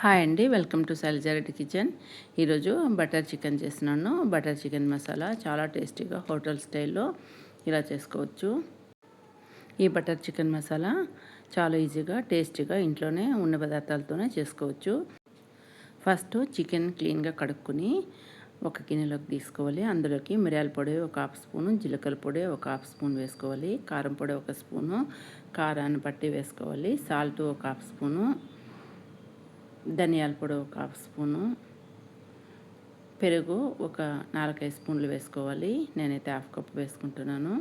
Hi అండి, welcome to Sailaja Reddy kitchen. ఈరోజు butter chicken చేస్తున్నాను. బటర్ చికెన్ మసాలా చాలా టేస్టీగా హోటల్ స్టైల్లో ఇలా చేసుకోవచ్చు. ఈ బటర్ చికెన్ మసాలా చాలా ఈజీగా టేస్టీగా ఇంట్లోనే ఉన్న పదార్థాలతోనే చేసుకోవచ్చు. ఫస్ట్ చికెన్ క్లీన్గా కడుక్కొని ఒక గిన్నెలోకి తీసుకోవాలి. అందులోకి మిరియాల పొడి ఒక హాఫ్ స్పూను, జీలకర్ర పొడి ఒక హాఫ్ స్పూన్ వేసుకోవాలి. కారం పొడి ఒక స్పూను, కారాన్ని బట్టి వేసుకోవాలి. సాల్ట్ ఒక హాఫ్ స్పూను, ధనియాల పొడి ఒక హాఫ్ స్పూను, పెరుగు ఒక 4-5 స్పూన్లు వేసుకోవాలి. నేనైతే హాఫ్ కప్ వేసుకుంటున్నాను.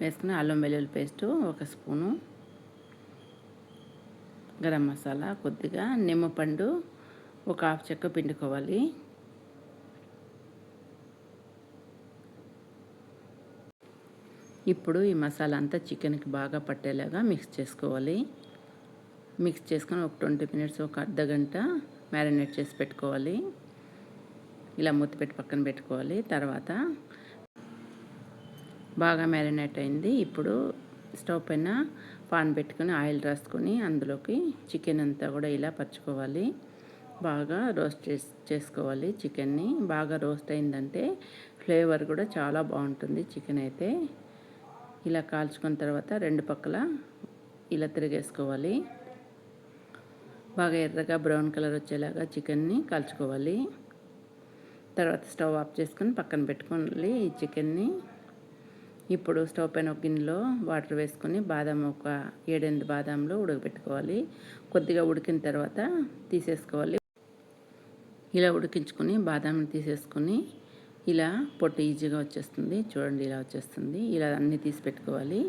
వేసుకుని అల్లం వెల్లుల్లి పేస్టు ఒక స్పూను, గరం మసాలా కొద్దిగా, నిమ్మపండు ఒక హాఫ్ చెక్క పిండుకోవాలి. ఇప్పుడు ఈ మసాలా అంతా చికెన్కి బాగా పట్టేలాగా మిక్స్ చేసుకోవాలి. మిక్స్ చేసుకొని ఒక 20 మినిట్స్, ఒక అర్ధ గంట మ్యారినేట్ చేసి పెట్టుకోవాలి. ఇలా మూత పెట్టి పక్కన పెట్టుకోవాలి. తర్వాత బాగా మ్యారినేట్ అయింది. ఇప్పుడు స్టవ్ పైన పాన్ పెట్టుకొని ఆయిల్ రాసుకొని అందులోకి చికెన్ అంతా కూడా ఇలా పరుచుకోవాలి. బాగా రోస్ట్ చేసుకోవాలి. చికెన్ని బాగా రోస్ట్ అయిందంటే ఫ్లేవర్ కూడా చాలా బాగుంటుంది. చికెన్ అయితే ఇలా కాల్చుకున్న తర్వాత రెండు పక్కల ఇలా తిరిగేసుకోవాలి. బాగా ఎర్రగా బ్రౌన్ కలర్ వచ్చేలాగా చికెన్ని కాల్చుకోవాలి. తర్వాత స్టవ్ ఆఫ్ చేసుకొని పక్కన పెట్టుకోవాలి ఈ చికెన్ని. ఇప్పుడు స్టవ్ పైన ఒక గిన్నెలో వాటర్ వేసుకొని బాదం ఒక 7-8 బాదాంలు ఉడకబెట్టుకోవాలి. కొద్దిగా ఉడికిన తర్వాత తీసేసుకోవాలి. ఇలా ఉడికించుకొని బాదాంని తీసేసుకొని ఇలా పొట్టు ఈజీగా వచ్చేస్తుంది. చూడండి, ఇలా వచ్చేస్తుంది. ఇలా అన్నీ తీసి పెట్టుకోవాలి.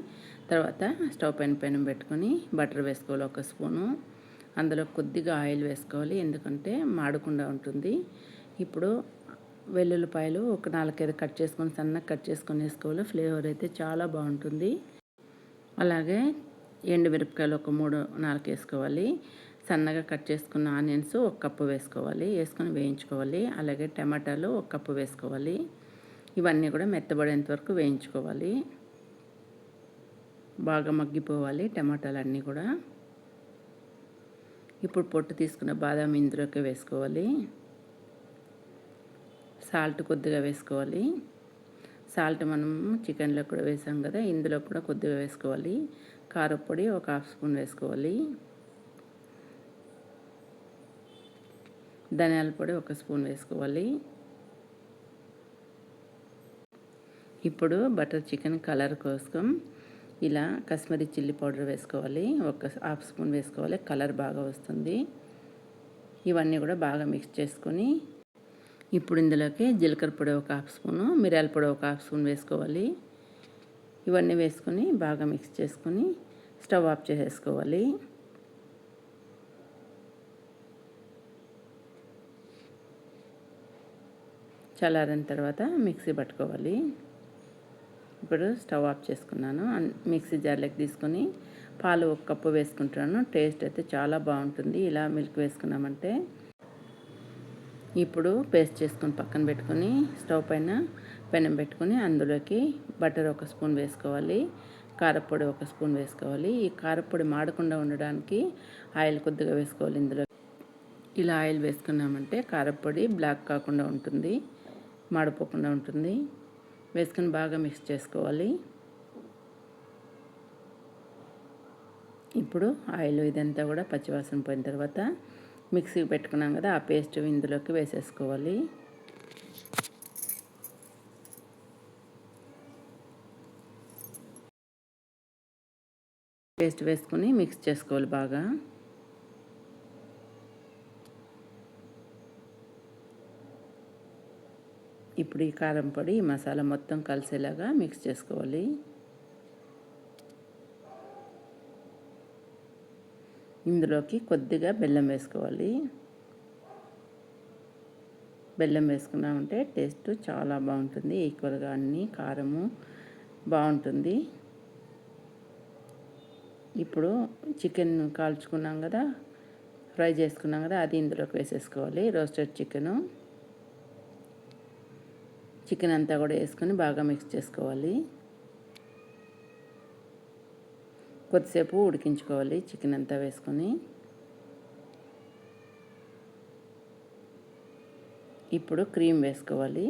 తర్వాత స్టవ్ పైన పెట్టుకొని బటర్ వేసుకోవాలి ఒక స్పూను. అందులో కొద్దిగా ఆయిల్ వేసుకోవాలి, ఎందుకంటే మాడకుండా ఉంటుంది. ఇప్పుడు వెల్లుల్లిపాయలు ఒక 4-5 కట్ చేసుకొని సన్నగా కట్ చేసుకొని వేసుకోవాలి. ఫ్లేవర్ అయితే చాలా బాగుంటుంది. అలాగే ఎండుమిరపకాయలు ఒక 3-4 వేసుకోవాలి. సన్నగా కట్ చేసుకున్న ఆనియన్స్ ఒక కప్పు వేసుకోవాలి. వేసుకొని వేయించుకోవాలి. అలాగే టమాటాలు ఒక కప్పు వేసుకోవాలి. ఇవన్నీ కూడా మెత్తబడేంత వరకు వేయించుకోవాలి. బాగా మగ్గిపోవాలి టమాటాలు అన్నీ కూడా. ఇప్పుడు పొట్టు తీసుకున్న బాదాం ఇందులోకి వేసుకోవాలి. సాల్ట్ కొద్దిగా వేసుకోవాలి. సాల్ట్ మనం చికెన్లో కూడా వేసాం కదా, ఇందులో కూడా కొద్దిగా వేసుకోవాలి. కారపొడి ఒక హాఫ్ స్పూన్ వేసుకోవాలి. ధనియాల పొడి ఒక స్పూన్ వేసుకోవాలి. ఇప్పుడు బటర్ చికెన్ కలర్ కోసం ఇలా కాశ్మీరీ చిల్లీ పౌడర్ వేసుకోవాలి. ఒక హాఫ్ స్పూన్ వేసుకోవాలి, కలర్ బాగా వస్తుంది. ఇవన్నీ కూడా బాగా మిక్స్ చేసుకొని ఇప్పుడు ఇందులోకి జీలకర్ర పొడి ఒక హాఫ్ స్పూను, మిరియాల పొడి ఒక హాఫ్ స్పూన్ వేసుకోవాలి. ఇవన్నీ వేసుకొని బాగా మిక్స్ చేసుకొని స్టవ్ ఆఫ్ చేసేసుకోవాలి. చల్లారిన తర్వాత మిక్సీ పట్టుకోవాలి. ఇప్పుడు స్టవ్ ఆఫ్ చేసుకున్నాను. మిక్సీ జార్లోకి తీసుకొని పాలు ఒక కప్పు వేసుకుంటున్నాను. టేస్ట్ అయితే చాలా బాగుంటుంది ఇలా మిల్క్ వేసుకున్నామంటే. ఇప్పుడు పేస్ట్ చేసుకొని పక్కన పెట్టుకొని స్టవ్ పైన పెనం పెట్టుకొని అందులోకి బటర్ ఒక స్పూన్ వేసుకోవాలి. కారపొడి ఒక స్పూన్ వేసుకోవాలి. ఈ కారపొడి మాడకుండా ఉండడానికి ఆయిల్ కొద్దిగా వేసుకోవాలి. ఇందులో ఇలా ఆయిల్ వేసుకున్నామంటే కారపొడి బ్లాక్ కాకుండా ఉంటుంది, మాడిపోకుండా ఉంటుంది. వేసుకొని బాగా మిక్స్ చేసుకోవాలి. ఇప్పుడు ఆయిల్ ఇదంతా కూడా పచ్చివాసన పోయిన తర్వాత మిక్సీకి పెట్టుకున్నాం కదా, ఆ పేస్ట్ ఇందులోకి వేసేసుకోవాలి. పేస్ట్ వేసుకొని మిక్స్ చేసుకోవాలి బాగా. ఇప్పుడు ఈ కారం పొడి ఈ మసాలా మొత్తం కలిసేలాగా మిక్స్ చేసుకోవాలి. ఇందులోకి కొద్దిగా బెల్లం వేసుకోవాలి. బెల్లం వేసుకున్నామంటే టేస్ట్ చాలా బాగుంటుంది. ఈక్వల్గా అన్ని కారము బాగుంటుంది. ఇప్పుడు చికెన్ కాల్చుకున్నాం కదా, ఫ్రై చేసుకున్నాం కదా, అది ఇందులోకి వేసేసుకోవాలి. రోస్టెడ్ చికెన్ అంతా కూడా వేసుకొని బాగా మిక్స్ చేసుకోవాలి. కొద్దిసేపు ఉడికించుకోవాలి చికెన్ అంతా వేసుకొని. ఇప్పుడు క్రీమ్ వేసుకోవాలి.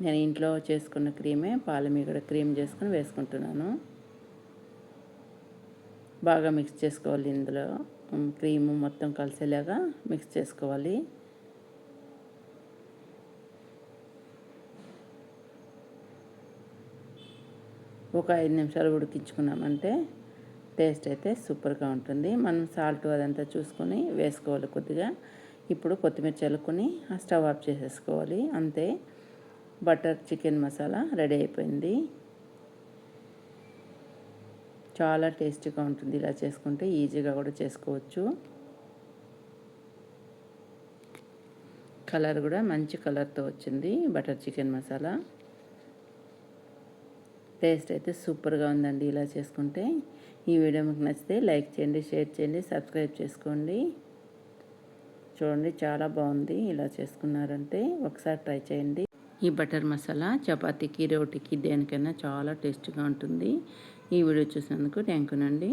నేను ఇంట్లో చేసుకున్న క్రీమే పాల మీగడ క్రీమ్ చేసుకుని వేసుకుంటున్నాను. బాగా మిక్స్ చేసుకోవాలి. ఇందులో క్రీము మొత్తం కలిసేలాగా మిక్స్ చేసుకోవాలి. ఒక 5 నిమిషాలు ఉడికించుకున్నామంటే టేస్ట్ అయితే సూపర్గా ఉంటుంది. మనం సాల్ట్ అదంతా చూసుకొని వేసుకోవాలి కొద్దిగా. ఇప్పుడు కొత్తిమీర చల్లుకొని స్టవ్ ఆఫ్ చేసేసుకోవాలి. అంతే, బటర్ చికెన్ మసాలా రెడీ అయిపోయింది. చాలా టేస్టీగా ఉంటుంది. ఇలా చేసుకుంటే ఈజీగా కూడా చేసుకోవచ్చు. కలర్ కూడా మంచి కలర్తో వచ్చింది బటర్ చికెన్ మసాలా. టేస్ట్ అయితే సూపర్గా ఉందండి ఇలా చేసుకుంటే. ఈ వీడియో మీకు నచ్చితే లైక్ చేయండి, షేర్ చేయండి, సబ్స్క్రైబ్ చేసుకోండి. చూడండి చాలా బాగుంది. ఇలా చేసుకున్నారంటే ఒకసారి ట్రై చేయండి. ఈ బటర్ మసాలా చపాతీకి, రోటీకి దేనికైనా చాలా టేస్టీగా ఉంటుంది. ఈ వీడియో చూసినందుకు థ్యాంక్ యూ అండి.